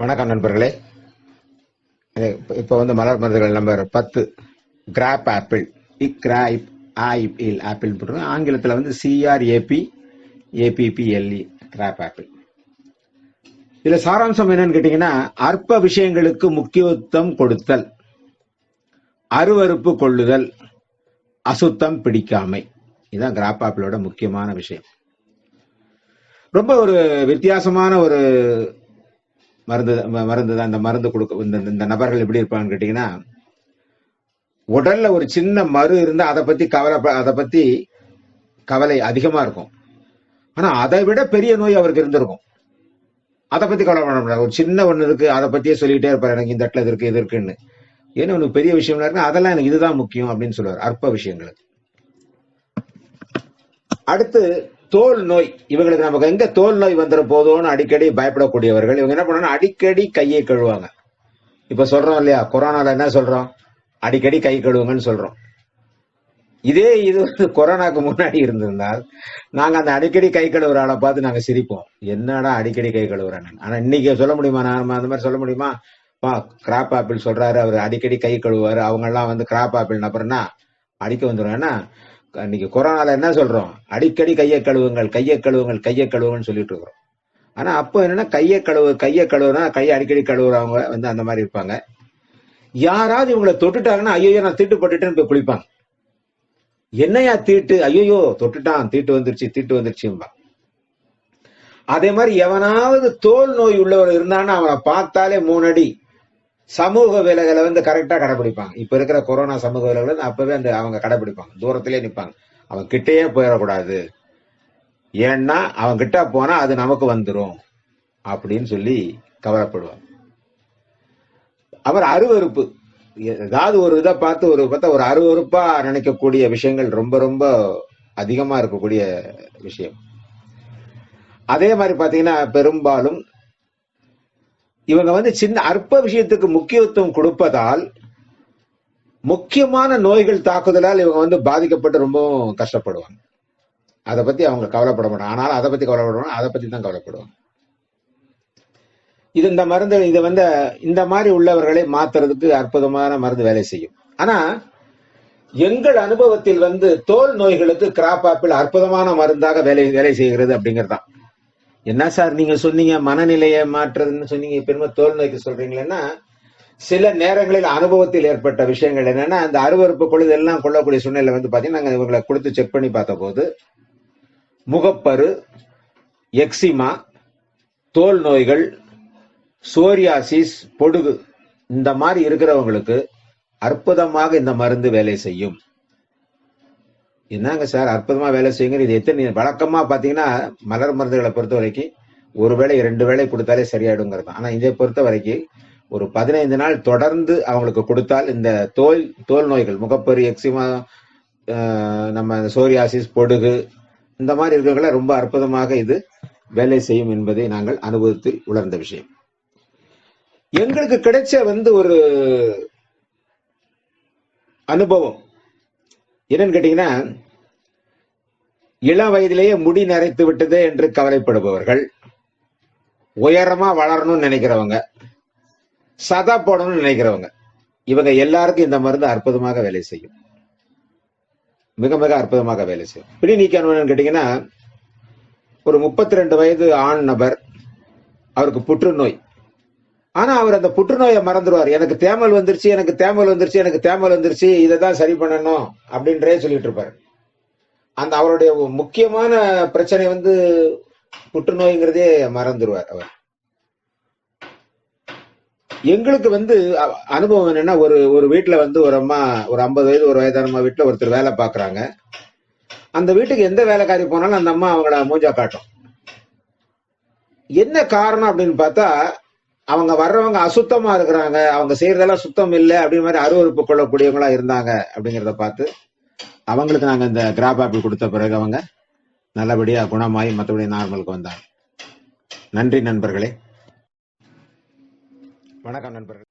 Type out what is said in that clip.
வணக்கம் நண்பர்களே. இப்போ வந்து மலர் மருந்துகள் number 10 graph apple. Graph apple apple போட்டுருக்கோம். ஆங்கிலத்தில் வந்து CRAPAPPLE கிராப் ஆப்பிள். இதுல சாராம்சம் என்னன்னு கேட்டீங்கன்னா, அற்ப விஷயங்களுக்கு முக்கியத்துவம் கொடுத்தல், அருவருப்பு கொள்ளுதல், அசுத்தம் பிடிக்காமை. இதுதான் கிராப் ஆப்பிளோட முக்கியமான விஷயம். ரொம்ப ஒரு வித்தியாசமான ஒரு மருந்து தான். இந்த மருந்து கொடுக்க இந்த நபர்கள் எப்படி இருப்பாங்கன்னு கேட்டீங்கன்னா, உடல்ல ஒரு சின்ன மரு இருந்தா அதை பத்தி கவலை அதிகமா இருக்கும். ஆனா அதை விட பெரிய நோய் அவருக்கு இருந்திருக்கும். அதை பத்தி கவலை பண்ண முடியாது. ஒரு சின்ன ஒண்ணு இருக்கு, அதை பத்தியே சொல்லிட்டே இருப்பாரு, எனக்கு இந்த இடத்துல இது இருக்கு இது இருக்குன்னு. ஏன்னா உனக்கு பெரிய விஷயம் இருக்கு, அதெல்லாம் எனக்கு இதுதான் முக்கியம் அப்படின்னு சொல்லுவார், அற்ப விஷயங்களுக்கு. அடுத்து தோல் நோய். இவங்களுக்கு நமக்கு எங்க தோல் நோய் வந்துட போதோன்னு அடிக்கடி பயப்படக்கூடியவர்கள். இவங்க என்ன பண்ணணும், அடிக்கடி கையை கழுவாங்க. இப்ப சொல்றோம் இல்லையா, கொரோனால என்ன சொல்றோம், அடிக்கடி கை கழுவுங்கன்னு சொல்றோம். இதே இது வந்து கொரோனாக்கு முன்னாடி இருந்திருந்தால் நாங்க அந்த அடிக்கடி கை கழுவுற ஆளை பார்த்து நாங்க சிரிப்போம், என்னடா அடிக்கடி கை கழுவுறாங்க. ஆனா இன்னைக்கு சொல்ல முடியுமா, நான் அந்த மாதிரி சொல்ல முடியுமா? கிராப் ஆப்பிள் சொல்றாரு, அவர் அடிக்கடி கை கழுவுவாரு, அவங்க எல்லாம் வந்து கிராப் ஆப்பிள் நபர்னா அடிக்க வந்துடும். ஏன்னா இன்னைக்கு கொரோனால என்ன சொல்றோம், அடிக்கடி கையை கழுவுங்கள் கையை கழுவுங்கள் கையை கழுவுங்கன்னு சொல்லிட்டு இருக்கிறோம். ஆனா அப்போ என்னன்னா, கையை கழுவுனா கையை அடிக்கடி கழுவுறவங்க வந்து அந்த மாதிரி இருப்பாங்க. யாராவது இவங்களை தொட்டுட்டாங்கன்னா, ஐயோ நான் தீட்டு போட்டுட்டேன்னு போய் குளிப்பாங்க. என்னையா தீட்டு, ஐயோ தொட்டுட்டான், தீட்டு வந்துருச்சும்பா. அதே மாதிரி எவனாவது தோல் நோய் உள்ளவர் இருந்தான்னா அவனை பார்த்தாலே 3 அடி. சமூக விலகலை வந்து கரெக்டா கடைபிடிப்பாங்க. இப்ப இருக்கிற கொரோனா சமூக விலகலை அப்பவே அவங்க கடைபிடிப்பாங்க, தூரத்திலே நிற்பாங்க. அவன் கிட்டேயே போயிடக்கூடாது, ஏன்னா அவன் கிட்ட போனா அது நமக்கு வந்துடும் அப்படின்னு சொல்லி கவலைப்படுவார். அவர் அருவருப்பு, ஏதாவது ஒரு இதை பார்த்து ஒரு அருவருப்பா நினைக்கக்கூடிய விஷயங்கள் ரொம்ப ரொம்ப அதிகமா இருக்கக்கூடிய விஷயம். அதே மாதிரி பாத்தீங்கன்னா, பெரும்பாலும் இவங்க வந்து சின்ன அற்ப விஷயத்துக்கு முக்கியத்துவம் கொடுப்பதால் முக்கியமான நோய்கள் தாக்குதலால் இவங்க வந்து பாதிக்கப்பட்டு ரொம்பவும் கஷ்டப்படுவாங்க. அதை பத்தி அவங்க கவலைப்பட மாட்டாங்க. ஆனாலும் அதை பத்தி கவலைப்படுவாங்க, அதை பத்தி தான் கவலைப்படுவாங்க. இது இந்த மருந்து, இதை வந்து இந்த மாதிரி உள்ளவர்களை மாத்துறதுக்கு அற்புதமான மருந்து வேலை செய்யும். ஆனா எங்கள் அனுபவத்தில் வந்து தோல் நோய்களுக்கு கிராப் ஆப்பிள் அற்புதமான மருந்தாக வேலை செய்கிறது அப்படிங்கறதுதான். என்ன சார் நீங்க சொன்னீங்க, மனநிலையை மாற்றுறதுன்னு சொன்னீங்க, இப்ப தோல் நோய்க்கு சொல்றீங்களா? சில நேரங்களில் அனுபவத்தில் ஏற்பட்ட விஷயங்கள் என்னன்னா, அந்த அருவருப்பு கொள்ளுதல் எல்லாம் கொள்ளக்கூடிய சூழ்நிலை வந்து பாத்தீங்கன்னா, நாங்க இவங்களை கொடுத்து செக் பண்ணி பார்த்த போது முகப்பரு, எக்ஸிமா, தோல் நோய்கள், சோரியாசிஸ், பொடுகு, இந்த மாதிரி இருக்கிறவங்களுக்கு அற்புதமாக இந்த மருந்து வேலை செய்யும். என்னங்க சார் அற்புதமா வேலை செய்யுங்க, இது எத்தனை வழக்கமா பாத்தீங்கன்னா மலர் மருந்துகளை பொறுத்த வரைக்கும் ஒரு வேளை 2 வேளை கொடுத்தாலே சரியாயிடுங்கிறது. ஆனா இதை பொறுத்த வரைக்கும் ஒரு 15 நாள் தொடர்ந்து அவங்களுக்கு கொடுத்தால் இந்த தோல் நோய்கள், முகப்பரு, எக்ஸிமா, நம்ம சோரியாசிஸ், பொடுகு, இந்த மாதிரி இருக்கிறவங்கள ரொம்ப அற்புதமாக இது வேலை செய்யும் என்பதை நாங்கள் அனுபவத்தில் உணர்ந்த விஷயம். எங்களுக்கு கிடைச்ச வந்து ஒரு அனுபவம் என்னன்னு கேட்டீங்கன்னா, இளம் வயதிலேயே முடி நரைத்து விட்டது என்று கவலைப்படுபவர்கள், உயரமா வளரணும்னு நினைக்கிறவங்க, சதா போடணும்னு நினைக்கிறவங்க, இவங்க எல்லாருக்கும் இந்த மருந்து அற்புதமாக வேலை செய்யும், மிக மிக அற்புதமாக வேலை செய்யும். பிடி நீக்கணும்னு கேட்டீங்கன்னா, ஒரு 32 வயது ஆண் நபர், அவருக்கு புற்றுநோய். ஆனா அவர் அந்த புற்றுநோயை மறந்துடுவார். எனக்கு தேமல் வந்துருச்சு, எனக்கு தேமல் வந்துருச்சு, எனக்கு தேமல் வந்துருச்சு, இதை தான் சரி பண்ணணும் அப்படின்றே சொல்லிட்டு இருப்பாரு. அந்த அவருடைய முக்கியமான பிரச்சனை வந்து புற்றுநோய்ங்கிறதே மறந்துடுவார் அவர். எங்களுக்கு வந்து அனுபவம் என்னன்னா, ஒரு வீட்டுல வந்து ஒரு அம்மா, ஒரு 50 வயது ஒரு வயதான அம்மா வீட்டுல ஒருத்தர் வேலை பாக்குறாங்க. அந்த வீட்டுக்கு எந்த வேலைக்காரி போனாலும் அந்த அம்மா அவங்கள மூஞ்சா காட்டும். என்ன காரணம் அப்படின்னு பார்த்தா, அவங்க வர்றவங்க அசுத்தமா இருக்கிறாங்க, அவங்க செய்யறதெல்லாம் சுத்தம் இல்லை அப்படின்னு மாதிரி அருவருப்பு கொள்ளக்கூடியவங்களா இருந்தாங்க. அப்படிங்கிறத பார்த்து அவங்களுக்கு நாங்க இந்த கிராப் ஆப்பிள் கொடுத்த பிறகு அவங்க நல்லபடியா குணமாயி மற்றபடி நார்மலுக்கு வந்தாங்க. நன்றி நண்பர்களே. வணக்கம் நண்பர்களே.